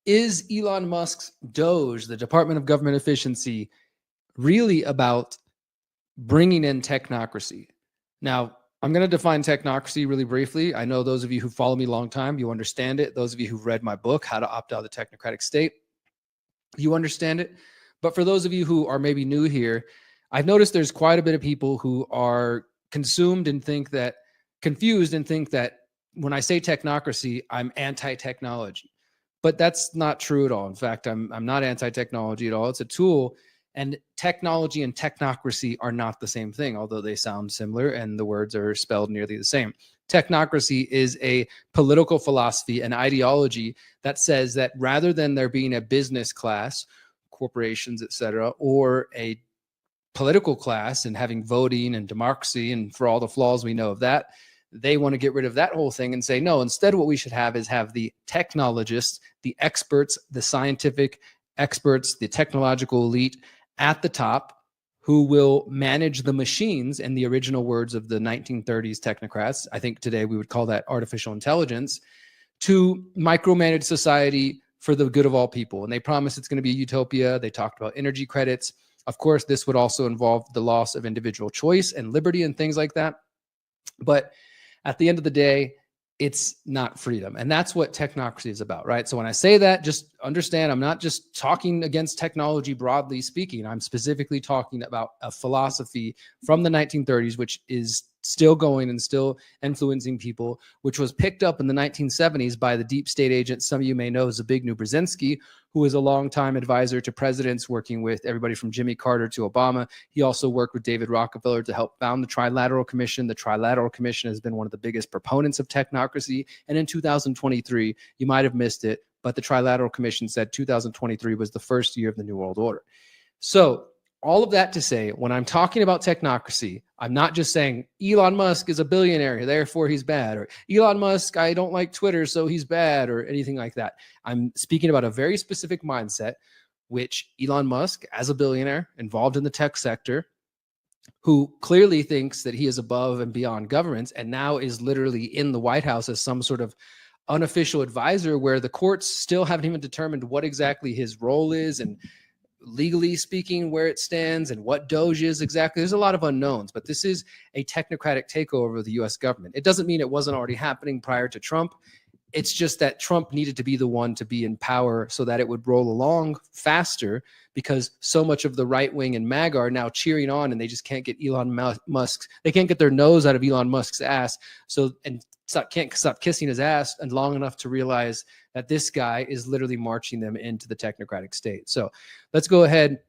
Is Elon Musk's DOGE, the Department of Government Efficiency, really about bringing in technocracy? Now, I'm going to define technocracy really briefly. I know those of you who follow me a long time, you understand it. Those of you who've read my book, How to Opt Out of the Technocratic State, you understand it. But for those of you who are maybe new here, I've noticed there's quite a bit of people who are confused and think that when I say technocracy, I'm anti-technology. But that's not true at all. In fact, I'm not anti-technology at all. It's a tool, and technology and technocracy are not the same thing, although they sound similar and the words are spelled nearly the same. Technocracy is a political philosophy, an ideology that says that rather than there being a business class, corporations, etc., or a political class and having voting and democracy, and for all the flaws we know of that, they want to get rid of that whole thing and say, no, instead what we should have is have the technologists, the experts, the scientific experts, the technological elite at the top who will manage the machines, in the original words of the 1930s technocrats. I think today we would call that artificial intelligence, to micromanage society for the good of all people. And they promise it's going to be a utopia. They talked about energy credits. Of course, this would also involve the loss of individual choice and liberty and things like that. But at the end of the day, it's not freedom. And that's what technocracy is about, right? So when I say that, just understand I'm not just talking against technology broadly speaking. I'm specifically talking about a philosophy from the 1930s, which is still going and still influencing people, which was picked up in the 1970s by the deep state agent some of you may know, Zbigniew Brzezinski, who was a longtime advisor to presidents, working with everybody from Jimmy Carter to Obama. He also worked with David Rockefeller to help found the Trilateral Commission. The Trilateral Commission has been one of the biggest proponents of technocracy. And in 2023, you might have missed it, but the Trilateral Commission said 2023 was the first year of the New World Order. So all of that to say, when I'm talking about technocracy, I'm not just saying Elon Musk is a billionaire, therefore he's bad, or Elon Musk, I don't like Twitter, so he's bad, or anything like that. I'm speaking about a very specific mindset, which Elon Musk, as a billionaire involved in the tech sector, who clearly thinks that he is above and beyond governments, and now is literally in the White House as some sort of unofficial advisor, where the courts still haven't even determined what exactly his role is, and legally speaking, where it stands and what DOGE is exactly. There's a lot of unknowns, but this is a technocratic takeover of the US government. It doesn't mean it wasn't already happening prior to Trump. It's just that Trump needed to be the one to be in power so that it would roll along faster, because so much of the right wing and MAGA are now cheering on, and they just can't get Elon Musk. They can't get their nose out of Elon Musk's ass. Can't stop kissing his ass and long enough to realize that this guy is literally marching them into the technocratic state. So let's go ahead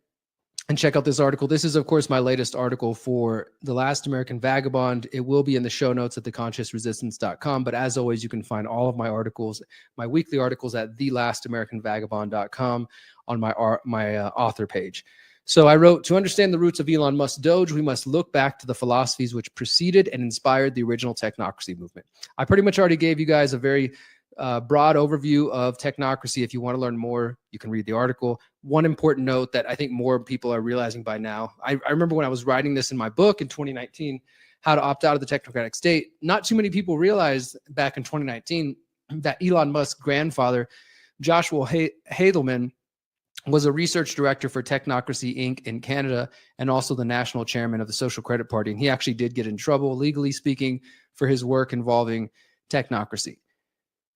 and check out this article. This is, of course, my latest article for The Last American Vagabond. It will be in the show notes at theconsciousresistance.com. But as always, you can find all of my articles, my weekly articles, at thelastamericanvagabond.com on my author page. So I wrote, to understand the roots of Elon Musk's DOGE, we must look back to the philosophies which preceded and inspired the original technocracy movement. I pretty much already gave you guys a very broad overview of technocracy. If you want to learn more, you can read the article. One important note that I think more people are realizing by now, I remember when I was writing this in my book in 2019, How to Opt Out of the Technocratic State, not too many people realized back in 2019 that Elon Musk's grandfather, Joshua Heidelman, was a research director for Technocracy Inc. in Canada, and also the national chairman of the Social Credit Party. And he actually did get in trouble, legally speaking, for his work involving technocracy.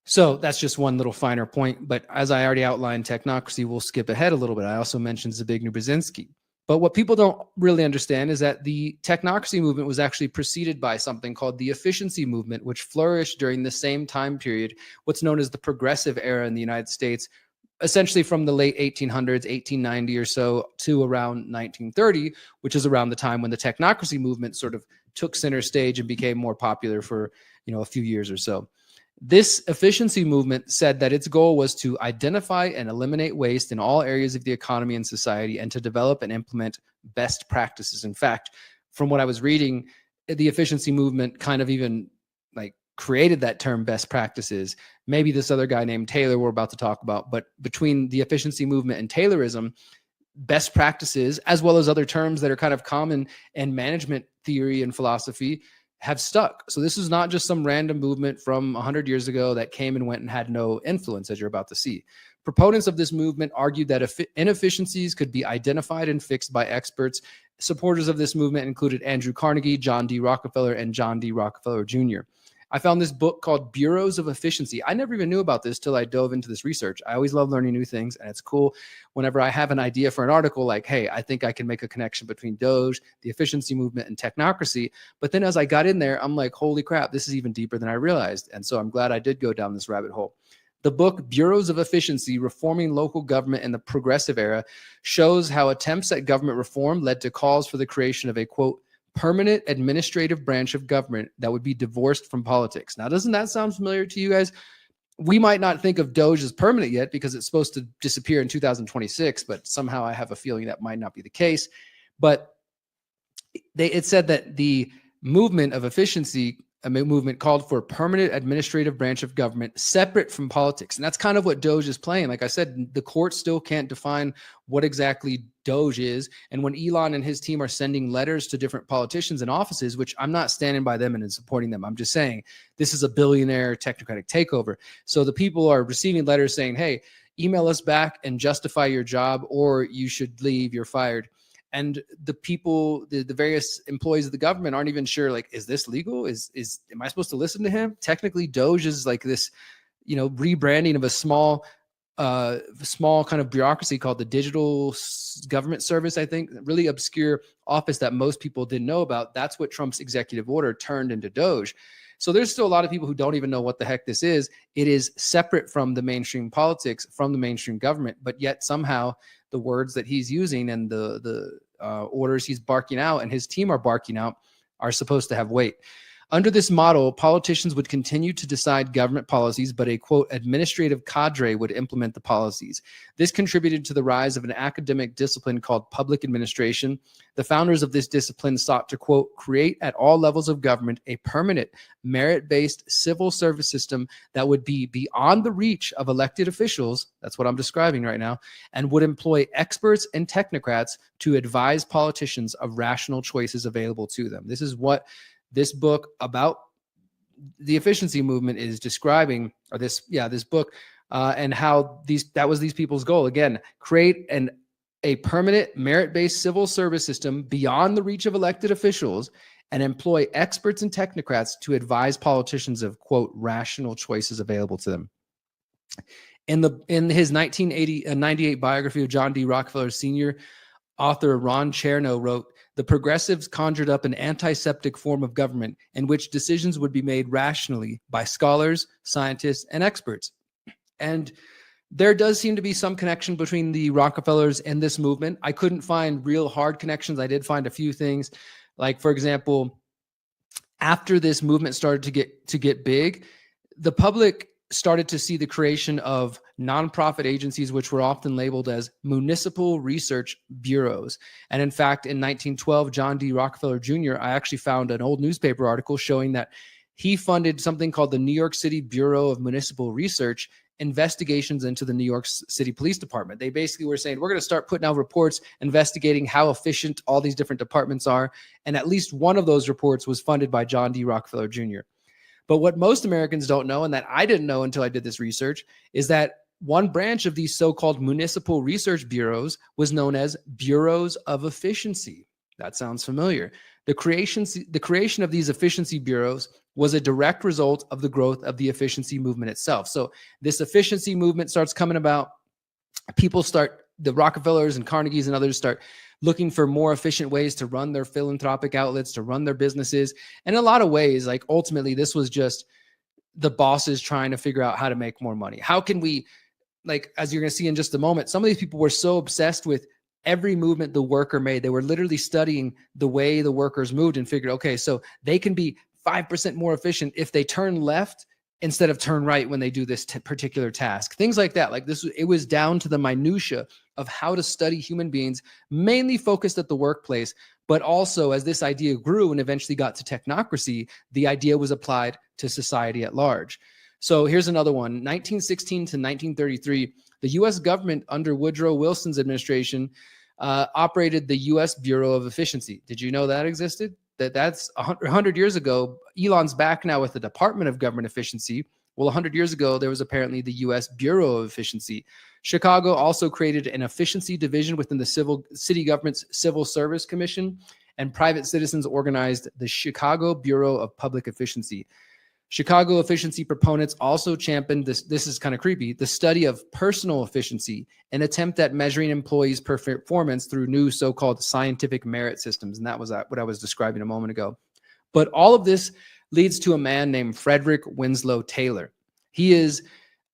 So that's just one little finer point. But as I already outlined, technocracy, will skip ahead a little bit. I also mentioned Zbigniew Brzezinski. But what people don't really understand is that the technocracy movement was actually preceded by something called the efficiency movement, which flourished during the same time period, what's known as the progressive era in the United States, essentially from the late 1800s, 1890 or so, to around 1930, which is around the time when the technocracy movement sort of took center stage and became more popular for, a few years or so. This efficiency movement said that its goal was to identify and eliminate waste in all areas of the economy and society, and to develop and implement best practices. In fact, from what I was reading, the efficiency movement kind of even created that term best practices. Maybe this other guy named Taylor we're about to talk about, but between the efficiency movement and Taylorism, best practices, as well as other terms that are kind of common in management theory and philosophy, have stuck. So this is not just some random movement from 100 years ago that came and went and had no influence, as you're about to see. Proponents of this movement argued that inefficiencies could be identified and fixed by experts. Supporters of this movement included Andrew Carnegie, John D. Rockefeller, and John D. Rockefeller Jr. I found this book called Bureaus of Efficiency. I never even knew about this till I dove into this research. I always love learning new things, and it's cool whenever I have an idea for an article like, hey, I think I can make a connection between DOGE, the efficiency movement, and technocracy. But then as I got in there, I'm like, holy crap, this is even deeper than I realized. And so I'm glad I did go down this rabbit hole. The book Bureaus of Efficiency, Reforming Local Government in the Progressive Era shows how attempts at government reform led to calls for the creation of a, quote, permanent administrative branch of government that would be divorced from politics. Now, doesn't that sound familiar to you guys? We might not think of DOGE as permanent yet because it's supposed to disappear in 2026, but somehow I have a feeling that might not be the case. But it said that the movement of efficiency, a movement called for a permanent administrative branch of government separate from politics. And that's kind of what DOGE is playing. Like I said, the court still can't define what exactly DOGE is. And when Elon and his team are sending letters to different politicians and offices, which I'm not standing by them and supporting them, I'm just saying this is a billionaire technocratic takeover. So the people are receiving letters saying, hey, email us back and justify your job, or you should leave, you're fired. And the people, the various employees of the government aren't even sure, like, is this legal? Am I supposed to listen to him? Technically, DOGE is like this, rebranding of a small kind of bureaucracy called the Digital Government Service, I think, really obscure office that most people didn't know about. That's what Trump's executive order turned into DOGE. So there's still a lot of people who don't even know what the heck this is. It is separate from the mainstream politics, from the mainstream government, but yet somehow the words that he's using and the orders he's barking out and his team are barking out are supposed to have weight. Under this model, politicians would continue to decide government policies, but a, quote, administrative cadre would implement the policies. This contributed to the rise of an academic discipline called public administration. The founders of this discipline sought to, quote, create at all levels of government a permanent, merit-based civil service system that would be beyond the reach of elected officials, that's what I'm describing right now, and would employ experts and technocrats to advise politicians of rational choices available to them. This is what this book about the efficiency movement is describing, or this book, and how that was these people's goal. Again, create a permanent merit-based civil service system beyond the reach of elected officials and employ experts and technocrats to advise politicians of, quote, rational choices available to them. In his 1998 biography of John D. Rockefeller Sr., author Ron Chernow wrote, "The progressives conjured up an antiseptic form of government in which decisions would be made rationally by scholars, scientists, and experts." And there does seem to be some connection between the Rockefellers and this movement. I couldn't find real hard connections. I did find a few things. Like, for example, after this movement started to get big, the public started to see the creation of nonprofit agencies, which were often labeled as municipal research bureaus. And in fact, in 1912, John D. Rockefeller Jr., I actually found an old newspaper article showing that he funded something called the New York City Bureau of Municipal Research, investigations into the New York City Police Department. They basically were saying, we're going to start putting out reports investigating how efficient all these different departments are. And at least one of those reports was funded by John D. Rockefeller Jr. But what most Americans don't know, and that I didn't know until I did this research, is that one branch of these so-called municipal research bureaus was known as bureaus of efficiency. That sounds familiar. The creation of these efficiency bureaus was a direct result of the growth of the efficiency movement itself. So this efficiency movement starts coming about. The Rockefellers and Carnegies and others start looking for more efficient ways to run their philanthropic outlets, to run their businesses. And in a lot of ways, like ultimately, this was just the bosses trying to figure out how to make more money. How can we, like, as you're going to see in just a moment, some of these people were so obsessed with every movement the worker made. They were literally studying the way the workers moved and figured, okay, so they can be 5% more efficient if they turn left instead of turn right when they do this particular task. Things like that. Like this, it was down to the minutia of how to study human beings, mainly focused at the workplace, but also as this idea grew and eventually got to technocracy, the idea was applied to society at large. So here's another one. 1916 to 1933, the U.S. government under Woodrow Wilson's administration operated the U.S. Bureau of Efficiency. Did you know that existed? That's 100 years ago. Elon's back now with the Department of Government Efficiency, Well, 100 years ago, there was apparently the U.S. Bureau of Efficiency. Chicago also created an efficiency division within the city government's Civil Service Commission, and private citizens organized the Chicago Bureau of Public Efficiency. Chicago efficiency proponents also championed this is kind of creepy, the study of personal efficiency, an attempt at measuring employees' performance through new so-called scientific merit systems. And that was what I was describing a moment ago. But all of this leads to a man named Frederick Winslow Taylor. He is,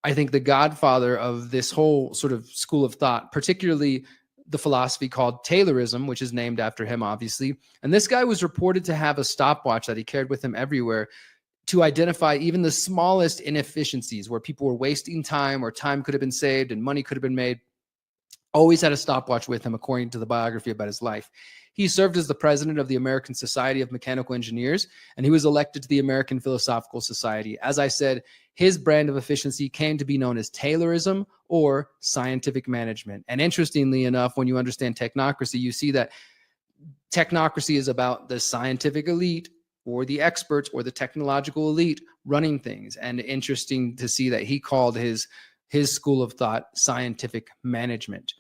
I think, the godfather of this whole sort of school of thought, particularly the philosophy called Taylorism, which is named after him, obviously. And this guy was reported to have a stopwatch that he carried with him everywhere to identify even the smallest inefficiencies where people were wasting time or time could have been saved and money could have been made. Always had a stopwatch with him, according to the biography about his life. He served as the president of the American Society of Mechanical Engineers, and he was elected to the American Philosophical Society. As I said, his brand of efficiency came to be known as Taylorism or scientific management. And interestingly enough, when you understand technocracy, you see that technocracy is about the scientific elite or the experts or the technological elite running things. And interesting to see that he called his school of thought scientific management.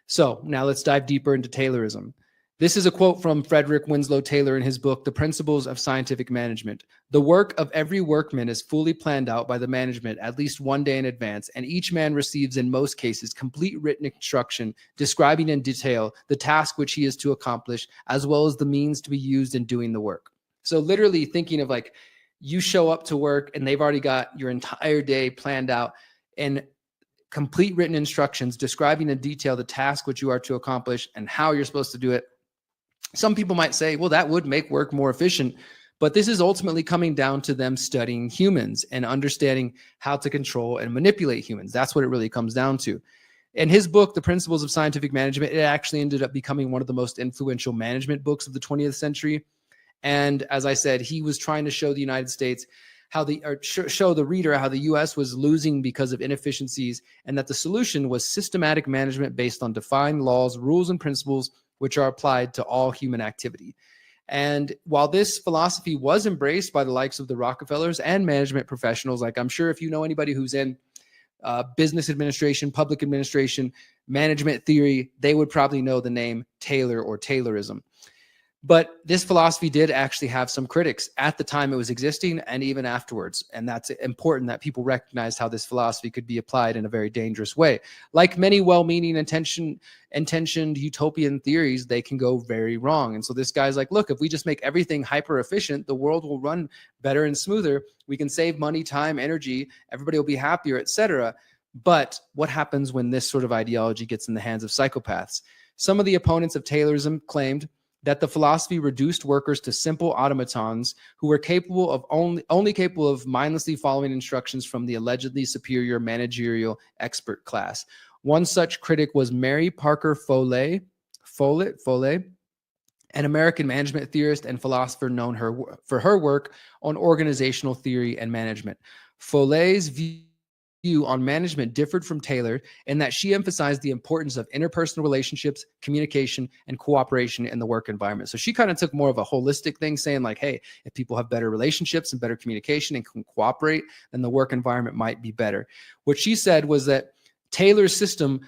So now let's dive deeper into Taylorism. This is a quote from Frederick Winslow Taylor in his book, The Principles of Scientific Management. The work of every workman is fully planned out by the management at least one day in advance, and each man receives in most cases complete written instruction describing in detail the task which he is to accomplish, as well as the means to be used in doing the work. So literally thinking of like, you show up to work and they've already got your entire day planned out and complete written instructions describing in detail the task which you are to accomplish and how you're supposed to do it. Some people might say, well, that would make work more efficient, but this is ultimately coming down to them studying humans and understanding how to control and manipulate humans. That's what it really comes down to. In his book, The Principles of Scientific Management, it actually ended up becoming one of the most influential management books of the 20th century. And as I said, he was trying to show the United States show the reader how the U.S. was losing because of inefficiencies, and that the solution was systematic management based on defined laws, rules, and principles which are applied to all human activity. And while this philosophy was embraced by the likes of the Rockefellers and management professionals, like I'm sure if you know anybody who's in business administration, public administration, management theory, they would probably know the name Taylor or Taylorism. But this philosophy did actually have some critics at the time it was existing and even afterwards. And that's important that people recognized how this philosophy could be applied in a very dangerous way. Like many well-meaning intentioned utopian theories, they can go very wrong. And so this guy's like, look, if we just make everything hyper efficient, the world will run better and smoother. We can save money, time, energy. Everybody will be happier, etc. But what happens when this sort of ideology gets in the hands of psychopaths? Some of the opponents of Taylorism claimed that the philosophy reduced workers to simple automatons who were capable of only capable of mindlessly following instructions from the allegedly superior managerial expert class. One such critic was Mary Parker Follett, an American management theorist and philosopher known for her work on organizational theory and management. Follett's view on management differed from Taylor in that she emphasized the importance of interpersonal relationships, communication, and cooperation in the work environment. So she kind of took more of a holistic thing, saying like, hey, if people have better relationships and better communication and can cooperate, then the work environment might be better. What she said was that Taylor's system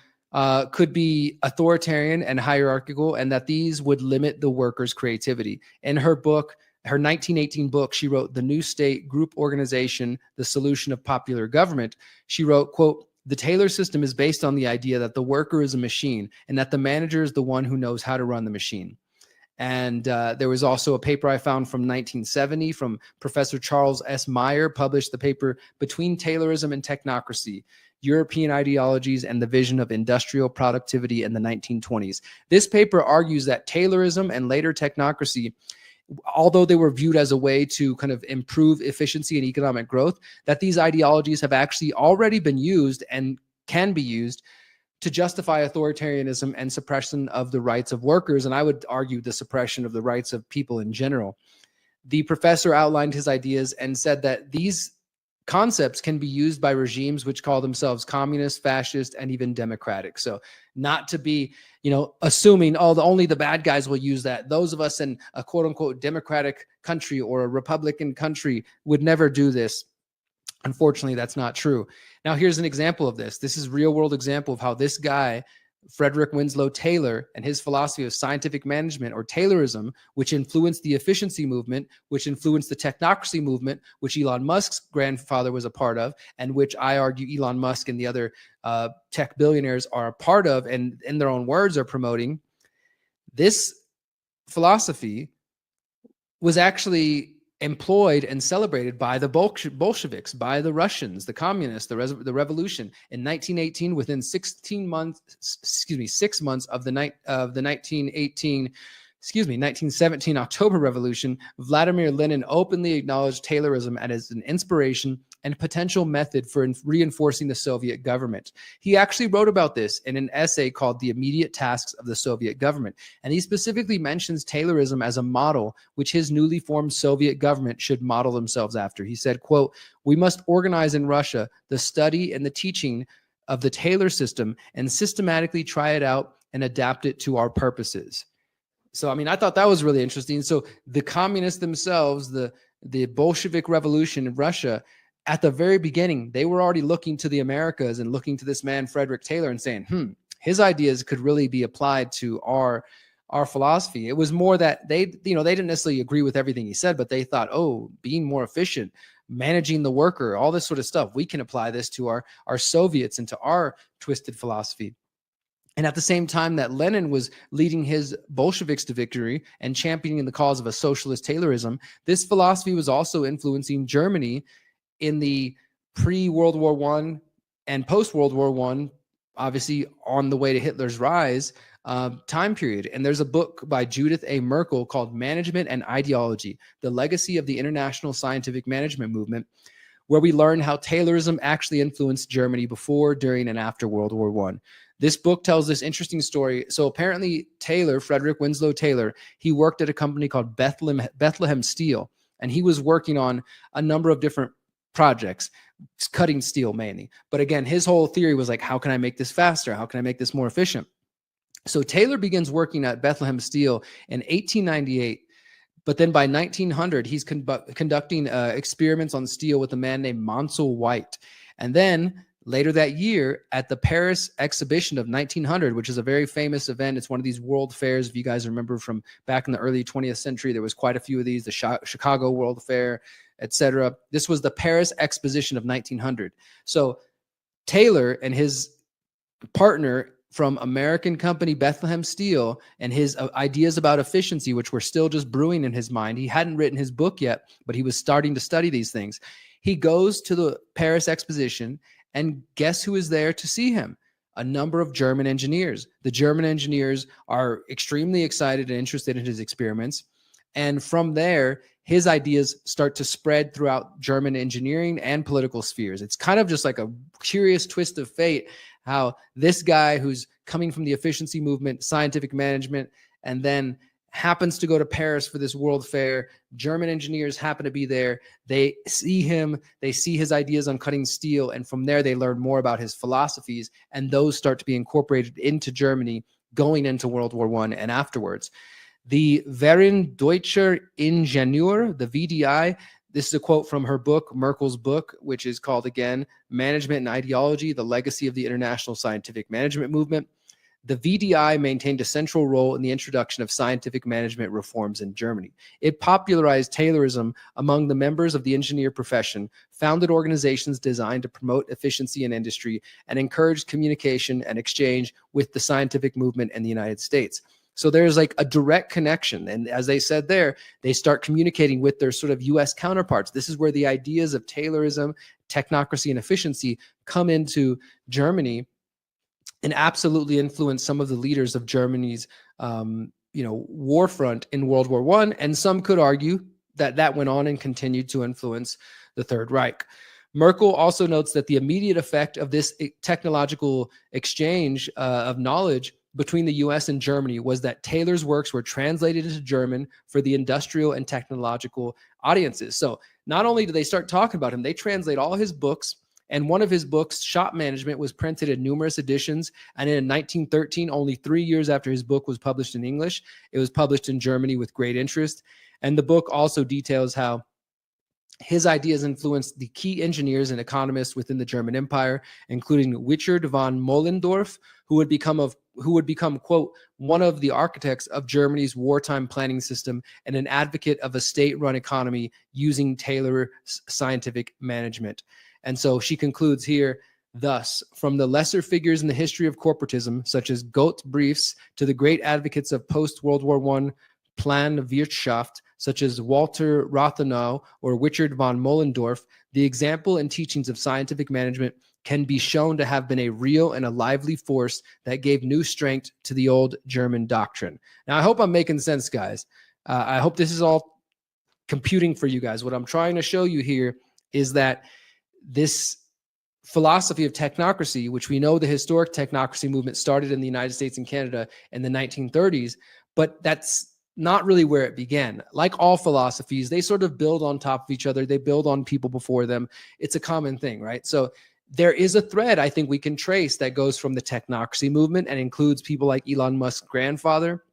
could be authoritarian and hierarchical, and that these would limit the workers' creativity. In her book, her 1918 book, she wrote The New State Group Organization, The Solution of Popular Government. She wrote, quote, the Taylor system is based on the idea that the worker is a machine and that the manager is the one who knows how to run the machine. And there was also a paper I found from 1970 from Professor Charles S. Meyer, published the paper Between Taylorism and Technocracy, European Ideologies and the Vision of Industrial Productivity in the 1920s. This paper argues that Taylorism and later technocracy, although they were viewed as a way to kind of improve efficiency and economic growth, that these ideologies have actually already been used and can be used to justify authoritarianism and suppression of the rights of workers. And I would argue the suppression of the rights of people in general. The professor outlined his ideas and said that these concepts can be used by regimes which call themselves communist, fascist, and even democratic. So not to be, assuming, only the bad guys will use that. Those of us in a quote unquote democratic country or a Republican country would never do this. Unfortunately, that's not true. Now, here's an example of this. This is real world example of how this guy, Frederick Winslow Taylor, and his philosophy of scientific management, or Taylorism, which influenced the efficiency movement, which influenced the technocracy movement, which Elon Musk's grandfather was a part of, and which I argue Elon Musk and the other tech billionaires are a part of, and in their own words are promoting. This philosophy was actually employed and celebrated by the Bolsheviks, by the Russians, the communists, the revolution in 1918. Within 6 months of the 1917 October Revolution, Vladimir Lenin openly acknowledged Taylorism as an inspiration and potential method for reinforcing the Soviet government. He actually wrote about this in an essay called The Immediate Tasks of the Soviet Government, and he specifically mentions Taylorism as a model which his newly formed Soviet government should model themselves after. He said, quote, "We must organize in Russia the study and the teaching of the Taylor system and systematically try it out and adapt it to our purposes." So, I mean, I thought that was really interesting. So the communists themselves, the Bolshevik Revolution in Russia, at the very beginning, they were already looking to the Americas and looking to this man, Frederick Taylor, and saying, his ideas could really be applied to our philosophy. It was more that they didn't necessarily agree with everything he said, but they thought, oh, being more efficient, managing the worker, all this sort of stuff, we can apply this to our Soviets and to our twisted philosophy. And at the same time that Lenin was leading his Bolsheviks to victory and championing the cause of a socialist Taylorism, this philosophy was also influencing Germany in the pre-World War I and post-World War I, obviously on the way to Hitler's rise time period. And there's a book by Judith A. Merkel called Management and Ideology, The Legacy of the International Scientific Management Movement, where we learn how Taylorism actually influenced Germany before, during, and after World War I. This book tells this interesting story. So apparently Taylor, Frederick Winslow Taylor, he worked at a company called Bethlehem Steel, and he was working on a number of different projects, cutting steel mainly. But again, his whole theory was like, how can I make this faster? How can I make this more efficient? So Taylor begins working at Bethlehem Steel in 1898. But then by 1900, he's conducting experiments on steel with a man named Monsell White. And then later that year, at the Paris exhibition of 1900, which is a very famous event, it's one of these world fairs. If you guys remember from back in the early 20th century, there was quite a few of these, the Chicago World Fair, etc. This was the Paris Exposition of 1900. So Taylor and his partner from American company Bethlehem Steel and his ideas about efficiency, which were still just brewing in his mind. He hadn't written his book yet, but he was starting to study these things. He goes to the Paris Exposition, and guess who is there to see him? A number of German engineers. The German engineers are extremely excited and interested in his experiments. And from there, his ideas start to spread throughout German engineering and political spheres. It's kind of just like a curious twist of fate, how this guy who's coming from the efficiency movement, scientific management, and then happens to go to Paris for this world fair. German engineers happen to be there. They see him, they see his ideas on cutting steel, and from there they learn more about his philosophies, and those start to be incorporated into Germany going into World War I and afterwards. The Verein Deutscher Ingenieur, the VDI, this is a quote from her book, Merkel's book, which is called, again, Management and Ideology, The Legacy of the International Scientific Management Movement. The VDI maintained a central role in the introduction of scientific management reforms in Germany. It popularized Taylorism among the members of the engineer profession, founded organizations designed to promote efficiency in industry, and encouraged communication and exchange with the scientific movement in the United States. So there's like a direct connection. And as they said there, they start communicating with their sort of US counterparts. This is where the ideas of Taylorism, technocracy, and efficiency come into Germany and absolutely influence some of the leaders of Germany's, war front in World War I. And some could argue that that went on and continued to influence the Third Reich. Merkel also notes that the immediate effect of this technological exchange of knowledge between the US and Germany was that Taylor's works were translated into German for the industrial and technological audiences. So not only do they start talking about him, they translate all his books. And one of his books, Shop Management, was printed in numerous editions. And in 1913, only 3 years after his book was published in English, it was published in Germany with great interest. And the book also details how His ideas influenced the key engineers and economists within the German Empire, including Richard von Moellendorff, who would become, quote, one of the architects of Germany's wartime planning system and an advocate of a state-run economy using Taylor's scientific management. And so she concludes here, thus, from the lesser figures in the history of corporatism, such as Goethe Briefs, to the great advocates of post-World War I Planwirtschaft, such as Walter Rathenau or Richard von Moellendorff, the example and teachings of scientific management can be shown to have been a real and a lively force that gave new strength to the old German doctrine. Now, I hope I'm making sense, guys. I hope this is all computing for you guys. What I'm trying to show you here is that this philosophy of technocracy, which we know the historic technocracy movement started in the United States and Canada in the 1930s, but that's not really where it began. Like all philosophies, they sort of build on top of each other. They build on people before them. It's a common thing, right? So there is a thread I think we can trace that goes from the technocracy movement and includes people like Elon Musk's grandfather.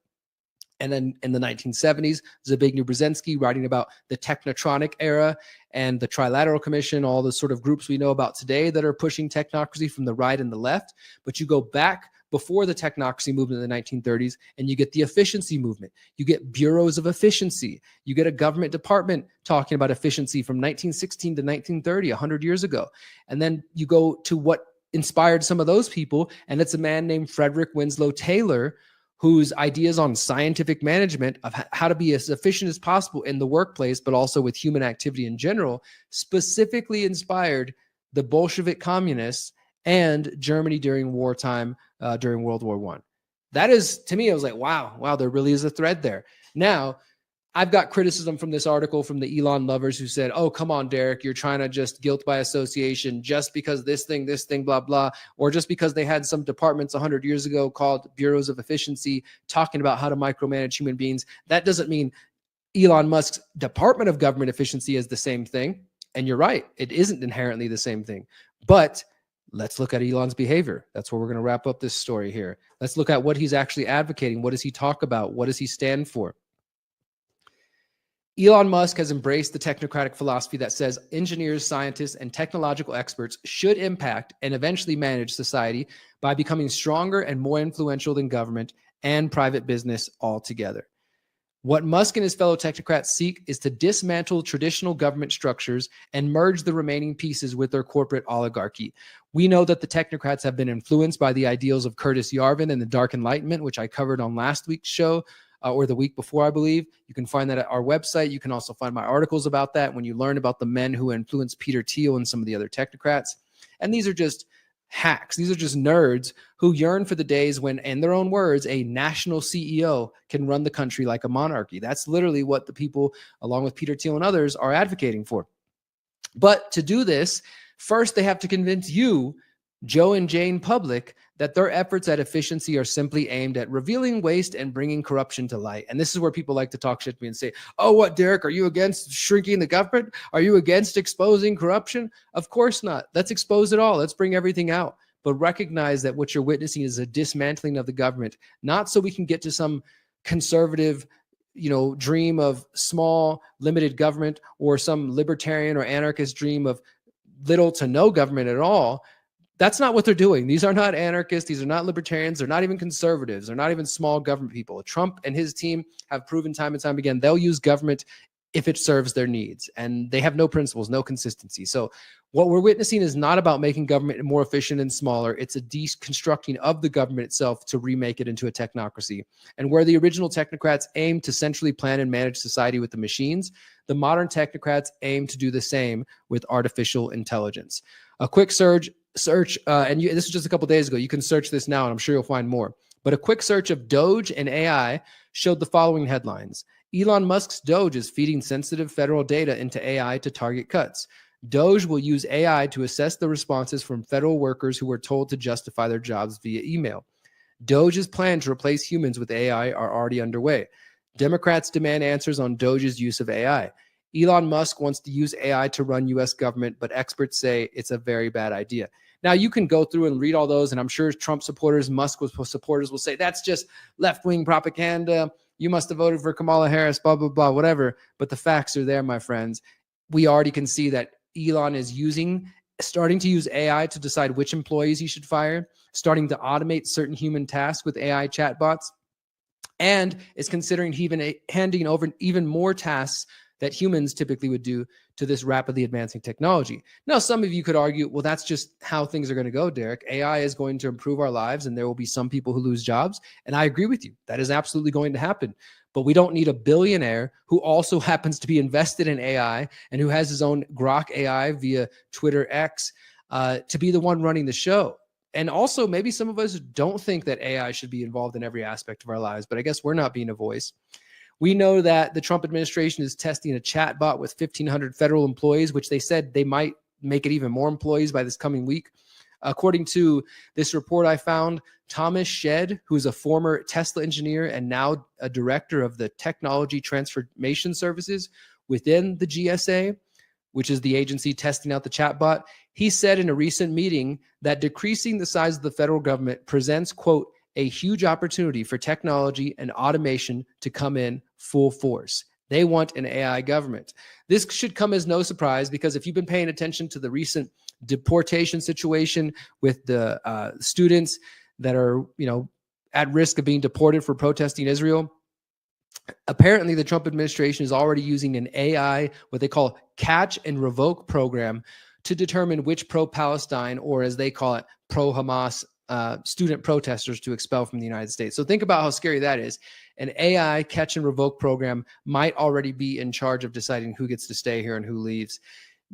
And then in the 1970s, Zbigniew Brzezinski writing about the technotronic era and the Trilateral Commission, all the sort of groups we know about today that are pushing technocracy from the right and the left. But you go back before the technocracy movement in the 1930s, and you get the efficiency movement. You get bureaus of efficiency. You get a government department talking about efficiency from 1916 to 1930, 100 years ago. And then you go to what inspired some of those people, and it's a man named Frederick Winslow Taylor, whose ideas on scientific management of how to be as efficient as possible in the workplace, but also with human activity in general, specifically inspired the Bolshevik communists and Germany during wartime, during World War I. That is, to me, I was like, wow, there really is a thread there. Now, I've got criticism from this article from the Elon lovers who said, oh, come on, Derrick, you're trying to just guilt by association just because this thing, blah, blah, or just because they had some departments 100 years ago called bureaus of efficiency talking about how to micromanage human beings. That doesn't mean Elon Musk's Department of Government Efficiency is the same thing. And you're right, it isn't inherently the same thing. But let's look at Elon's behavior. That's where we're going to wrap up this story here. Let's look at what he's actually advocating. What does he talk about? What does he stand for? Elon Musk has embraced the technocratic philosophy that says engineers, scientists, and technological experts should impact and eventually manage society by becoming stronger and more influential than government and private business altogether. What Musk and his fellow technocrats seek is to dismantle traditional government structures and merge the remaining pieces with their corporate oligarchy. We know that the technocrats have been influenced by the ideals of Curtis Yarvin and the Dark Enlightenment, which I covered on last week's show, or the week before, I believe. You can find that at our website. You can also find my articles about that when you learn about the men who influenced Peter Thiel and some of the other technocrats. And these are just hacks. These are just nerds who yearn for the days when, in their own words, a national CEO can run the country like a monarchy. That's literally what the people, along with Peter Thiel and others, are advocating for. But to do this, first they have to convince you, Joe and Jane public, that their efforts at efficiency are simply aimed at revealing waste and bringing corruption to light. And this is where people like to talk shit to me and say, oh, what, Derrick, are you against shrinking the government? Are you against exposing corruption? Of course not. Let's expose it all. Let's bring everything out. But recognize that what you're witnessing is a dismantling of the government, not so we can get to some conservative, dream of small, limited government, or some libertarian or anarchist dream of little to no government at all. That's not what they're doing. These are not anarchists. These are not libertarians. They're not even conservatives. They're not even small government people. Trump and his team have proven time and time again, they'll use government if it serves their needs. And they have no principles, no consistency. So what we're witnessing is not about making government more efficient and smaller. It's a deconstructing of the government itself to remake it into a technocracy. And where the original technocrats aim to centrally plan and manage society with the machines, the modern technocrats aim to do the same with artificial intelligence. A quick search, and this was just a couple days ago. You can search this now, and I'm sure you'll find more. But a quick search of DOGE and AI showed the following headlines. Elon Musk's DOGE is feeding sensitive federal data into AI to target cuts. DOGE will use AI to assess the responses from federal workers who were told to justify their jobs via email. DOGE's plan to replace humans with AI are already underway. Democrats demand answers on DOGE's use of AI. Elon Musk wants to use AI to run U.S. government, but experts say it's a very bad idea. Now, you can go through and read all those, and I'm sure Trump supporters, Musk supporters will say, that's just left-wing propaganda. You must have voted for Kamala Harris, blah, blah, blah, whatever. But the facts are there, my friends. we already can see that Elon is starting to use AI to decide which employees he should fire, starting to automate certain human tasks with AI chatbots, and is considering even handing over even more tasks that humans typically would do to this rapidly advancing technology. Now, some of you could argue, well, that's just how things are going to go, Derrick. AI is going to improve our lives, and there will be some people who lose jobs. And I agree with you. That is absolutely going to happen. But we don't need a billionaire who also happens to be invested in AI and who has his own Grok AI via Twitter X to be the one running the show. And also, maybe some of us don't think that AI should be involved in every aspect of our lives, but I guess we're not being a voice. We know that the Trump administration is testing a chat bot with 1,500 federal employees, which they said they might make it even more employees by this coming week. According to this report I found, Thomas Shedd, who's a former Tesla engineer and now a director of the Technology Transformation Services within the GSA, which is the agency testing out the chatbot, he said in a recent meeting that decreasing the size of the federal government presents, quote, a huge opportunity for technology and automation to come in full force. They want an AI government. This should come as no surprise, because if you've been paying attention to the recent deportation situation with the students that are, at risk of being deported for protesting Israel, apparently the Trump administration is already using an AI, what they call catch and revoke program, to determine which pro-Palestine, or as they call it, pro-Hamas student protesters to expel from the United States. So think about how scary that is. An AI catch and revoke program might already be in charge of deciding who gets to stay here and who leaves.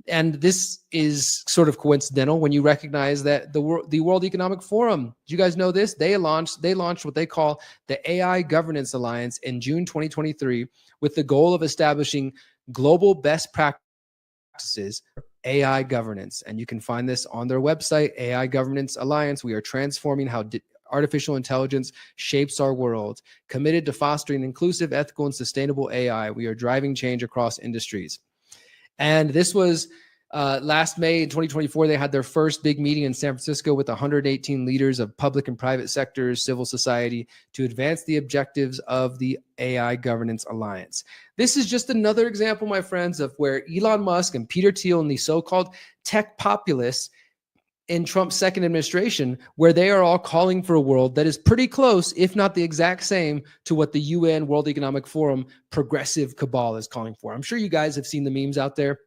And this is sort of coincidental when you recognize that the World Economic Forum, do you guys know this? They launched what they call the AI Governance Alliance in June 2023 with the goal of establishing global best practices AI governance. And you can find this on their website, AI Governance Alliance. We are transforming how artificial intelligence shapes our world, committed to fostering inclusive, ethical, and sustainable AI. We are driving change across industries. And this was last May in 2024, they had their first big meeting in San Francisco with 118 leaders of public and private sectors, civil society, to advance the objectives of the AI Governance Alliance. This is just another example, my friends, of where Elon Musk and Peter Thiel and the so-called tech populists in Trump's second administration, where they are all calling for a world that is pretty close, if not the exact same, to what the UN World Economic Forum progressive cabal is calling for. I'm sure you guys have seen the memes out there.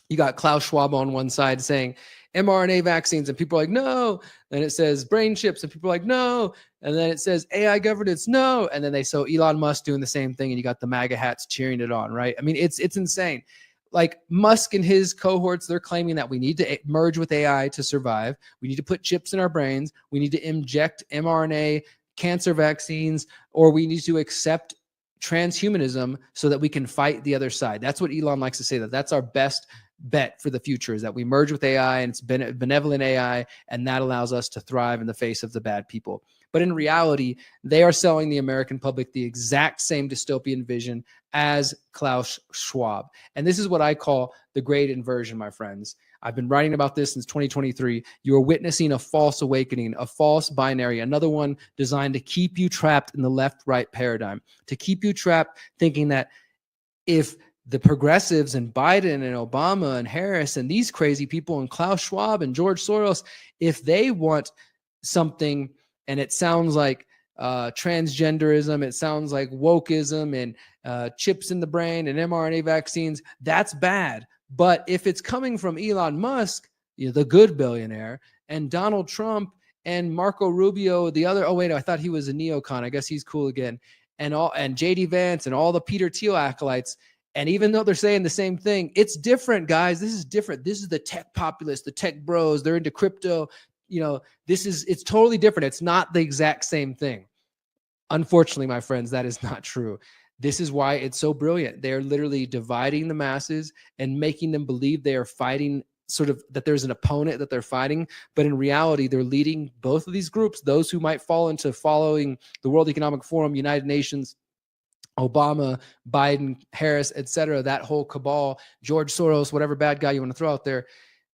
You got Klaus Schwab on one side saying mRNA vaccines, and people are like, no. Then it says brain chips, and people are like, no. And then it says AI governance, no. And then they saw Elon Musk doing the same thing, and you got the MAGA hats cheering it on, right? I mean, it's insane. Like Musk and his cohorts, they're claiming that we need to merge with AI to survive. We need to put chips in our brains. We need to inject mRNA cancer vaccines, or we need to accept transhumanism so that we can fight the other side. That's what Elon likes to say, that's our best bet for the future, is that we merge with AI, and it's benevolent AI, and that allows us to thrive in the face of the bad people. But in reality, they are selling the American public the exact same dystopian vision as Klaus Schwab. And this is what I call the great inversion, my friends. I've been writing about this since 2023. You are witnessing a false awakening, a false binary, another one designed to keep you trapped in the left-right paradigm, to keep you trapped thinking that if the progressives and Biden and Obama and Harris and these crazy people and Klaus Schwab and George Soros, if they want something, and it sounds like transgenderism, it sounds like wokeism and chips in the brain and mRNA vaccines, that's bad. But if it's coming from Elon Musk, the good billionaire, and Donald Trump and Marco Rubio, the other, oh wait, I thought he was a neocon, I guess he's cool again, and JD Vance and all the Peter Thiel acolytes, and even though they're saying the same thing, it's different, guys. This is different. This is the tech populists, the tech bros. They're into crypto. It's totally different. It's not the exact same thing. Unfortunately, my friends, that is not true. This is why it's so brilliant. They're literally dividing the masses and making them believe they are fighting, sort of that there's an opponent that they're fighting. But in reality, they're leading both of these groups, those who might fall into following the World Economic Forum, United Nations, Obama, Biden, Harris, etc., that whole cabal, George Soros, whatever bad guy you want to throw out there.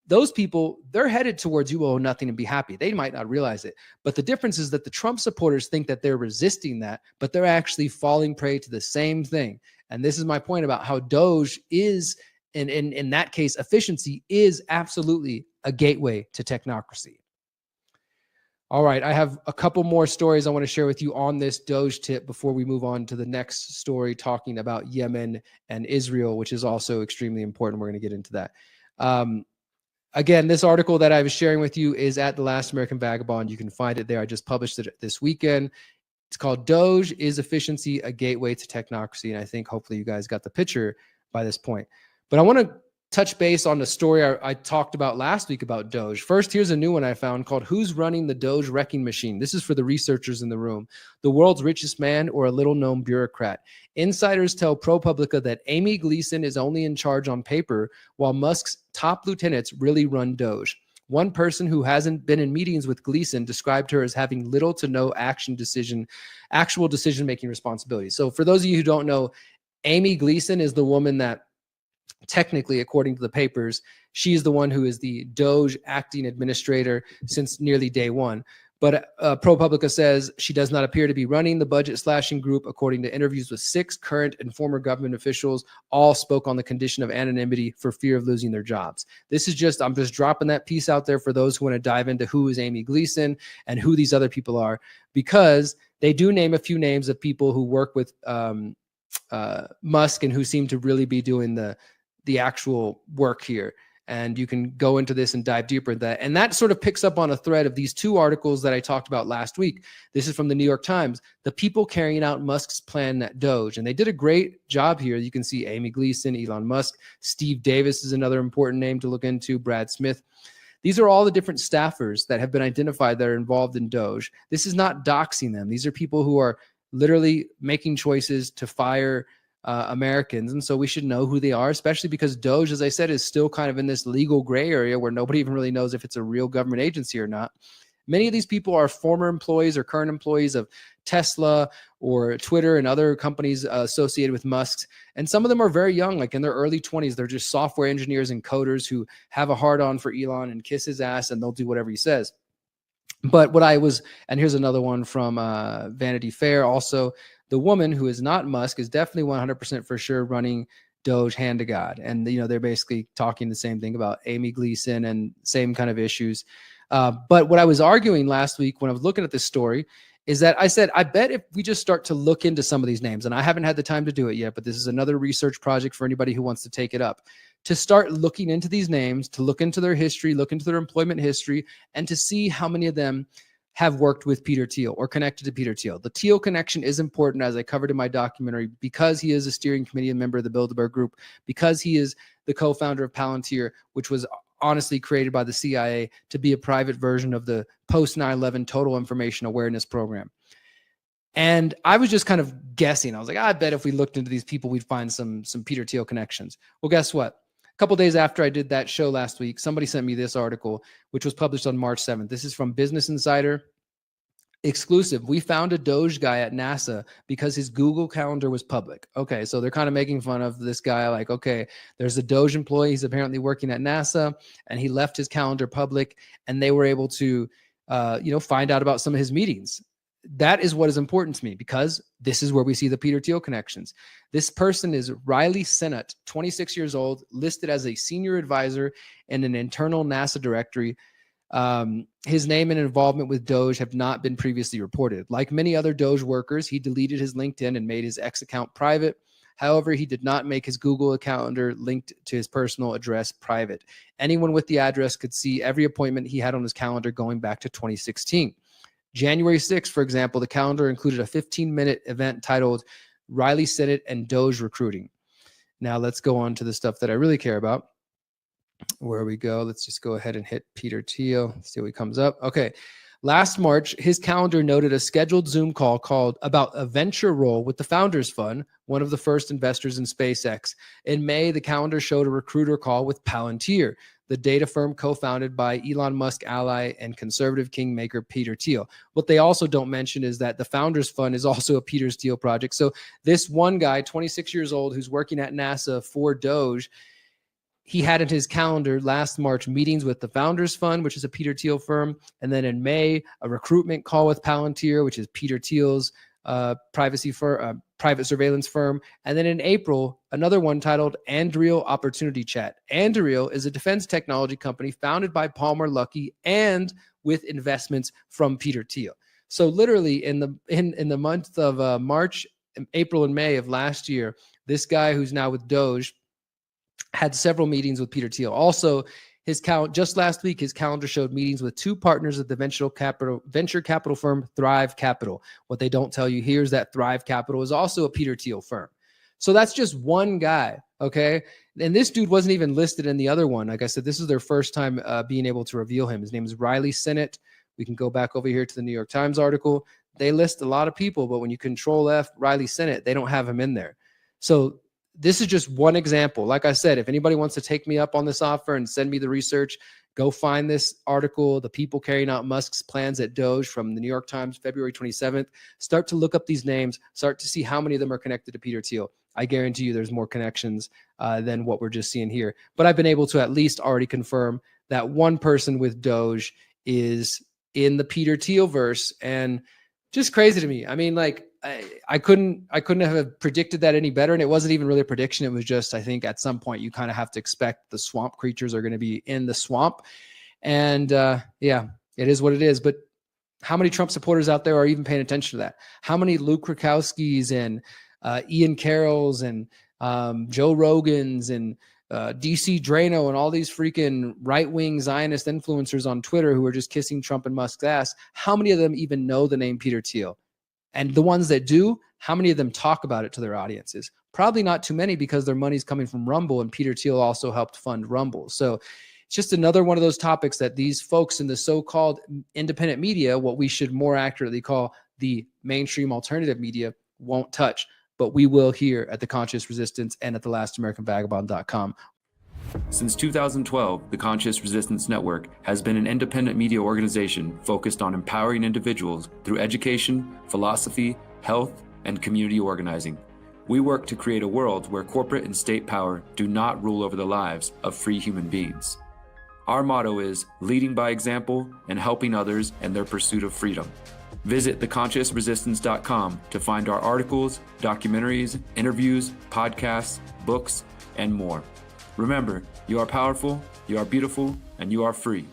Those people, they're headed towards you owe nothing and be happy. They might not realize it. But the difference is that the Trump supporters think that they're resisting that, but they're actually falling prey to the same thing. And this is my point about how DOGE is in that case, efficiency is absolutely a gateway to technocracy. All right, I have a couple more stories I want to share with you on this Doge tip before we move on to the next story talking about Yemen and Israel, which is also extremely important. We're going to get into that. Again, this article that I was sharing with you is at The Last American Vagabond. You can find it there. I just published it this weekend. It's called Doge Is Efficiency a Gateway to Technocracy? And I think hopefully you guys got the picture by this point. But I want to touch base on the story I talked about last week about Doge. First, here's a new one I found called Who's Running the Doge Wrecking Machine? This is for the researchers in the room. The world's richest man or a little-known bureaucrat? Insiders tell ProPublica that Amy Gleason is only in charge on paper, while Musk's top lieutenants really run Doge. One person who hasn't been in meetings with Gleason described her as having little to no actual decision-making responsibility. So for those of you who don't know, Amy Gleason is the woman that technically, according to the papers, she's the one who is the Doge acting administrator since nearly day one. But ProPublica says she does not appear to be running the budget slashing group. According to interviews with 6 current and former government officials, all spoke on the condition of anonymity for fear of losing their jobs. This is just, I'm just dropping that piece out there for those who want to dive into who is Amy Gleason and who these other people are, because they do name a few names of people who work with Musk and who seem to really be doing the actual work here. And you can go into this and dive deeper into that. And that sort of picks up on a thread of these 2 articles that I talked about last week. This is from the New York Times, the people carrying out Musk's plan at Doge. And they did a great job here. You can see Amy Gleason, Elon Musk, Steve Davis is another important name to look into, Brad Smith. These are all the different staffers that have been identified that are involved in Doge. This is not doxing them. These are people who are literally making choices to fire Americans. And so we should know who they are, especially because Doge, as I said, is still kind of in this legal gray area where nobody even really knows if it's a real government agency or not. Many of these people are former employees or current employees of Tesla or Twitter and other companies associated with Musk's. And some of them are very young, like in their early 20s. They're just software engineers and coders who have a hard on for Elon and kiss his ass, and they'll do whatever he says. But and here's another one from Vanity Fair also. The woman who is not Musk is definitely 100% for sure running Doge hand to God. And, they're basically talking the same thing about Amy Gleason and same kind of issues. But what I was arguing last week when I was looking at this story is that I said, I bet if we just start to look into some of these names, and I haven't had the time to do it yet, but this is another research project for anybody who wants to take it up, to start looking into these names, to look into their history, look into their employment history, and to see how many of them have worked with Peter Thiel or connected to Peter Thiel. The Thiel connection is important, as I covered in my documentary, because he is a steering committee and member of the Bilderberg Group, because he is the co-founder of Palantir, which was honestly created by the CIA to be a private version of the post 9/11 total information awareness program. And I was just kind of guessing. I was like, I bet if we looked into these people, we'd find some Peter Thiel connections. Well, guess what? A couple days after I did that show last week, somebody sent me this article, which was published on March 7th. This is from Business Insider. Exclusive. We found a Doge guy at NASA because his Google Calendar was public. Okay, so they're kind of making fun of this guy. Like, okay, there's a Doge employee. He's apparently working at NASA, and he left his calendar public, and they were able to, find out about some of his meetings. That is what is important to me, because this is where we see the Peter Thiel connections. This person is Riley Sennett, 26 years old, listed as a senior advisor in an internal NASA directory. His name and involvement with Doge have not been previously reported. Like many other Doge workers, he deleted his LinkedIn and made his X account private. However, he did not make his Google calendar linked to his personal address private. Anyone with the address could see every appointment he had on his calendar going back to 2016. January 6th, for example, the calendar included a 15-minute event titled Riley Sennett and Doge Recruiting. Now let's go on to the stuff that I really care about. Where we go, let's just go ahead and hit Peter Thiel, see what comes up. Okay. Last March, his calendar noted a scheduled Zoom call called about a venture role with the Founders Fund, one of the first investors in SpaceX. In May, the calendar showed a recruiter call with Palantir, the data firm co-founded by Elon Musk ally and conservative kingmaker Peter Thiel. What they also don't mention is that the Founders Fund is also a Peter Thiel project. So this one guy, 26 years old, who's working at NASA for Doge, he had in his calendar last March meetings with the Founders Fund, which is a Peter Thiel firm. And then in May, a recruitment call with Palantir, which is Peter Thiel's private surveillance firm. And then in April, another one titled Anduril Opportunity Chat. Anduril is a defense technology company founded by Palmer Luckey and with investments from Peter Thiel. So literally in the month of March, April, and May of last year, this guy who's now with DOGE had several meetings with Peter Thiel. Also, just last week, his calendar showed meetings with two partners of the venture capital firm Thrive Capital. What they don't tell you here is that Thrive Capital is also a Peter Thiel firm. So that's just one guy, okay? And this dude wasn't even listed in the other one. Like I said, this is their first time being able to reveal him. His name is Riley Sennett. We can go back over here to the New York Times article. They list a lot of people, but when you Control F Riley Sennett, they don't have him in there. So this is just one example. Like I said, if anybody wants to take me up on this offer and send me the research, go find this article, The People Carrying Out Musk's Plans at DOGE from the New York Times, February 27th. Start to look up these names, start to see how many of them are connected to Peter Thiel. I guarantee you there's more connections than what we're just seeing here. But I've been able to at least already confirm that one person with DOGE is in the Peter Thiel verse, and just crazy to me. I mean, like, I couldn't have predicted that any better. And it wasn't even really a prediction. It was just, I think at some point you kind of have to expect the swamp creatures are going to be in the swamp. And yeah, it is what it is. But how many Trump supporters out there are even paying attention to that? How many Luke Krakowskis and Ian Carrolls and Joe Rogans and DC Drano and all these freaking right-wing Zionist influencers on Twitter who are just kissing Trump and Musk's ass? How many of them even know the name Peter Thiel? And the ones that do, how many of them talk about it to their audiences? Probably not too many, because their money's coming from Rumble, and Peter Thiel also helped fund Rumble. So it's just another one of those topics that these folks in the so-called independent media, what we should more accurately call the mainstream alternative media, won't touch. But we will here at The Conscious Resistance and at thelastamericanvagabond.com. Since 2012, the Conscious Resistance Network has been an independent media organization focused on empowering individuals through education, philosophy, health, and community organizing. We work to create a world where corporate and state power do not rule over the lives of free human beings. Our motto is leading by example and helping others in their pursuit of freedom. Visit theconsciousresistance.com to find our articles, documentaries, interviews, podcasts, books, and more. Remember, you are powerful, you are beautiful, and you are free.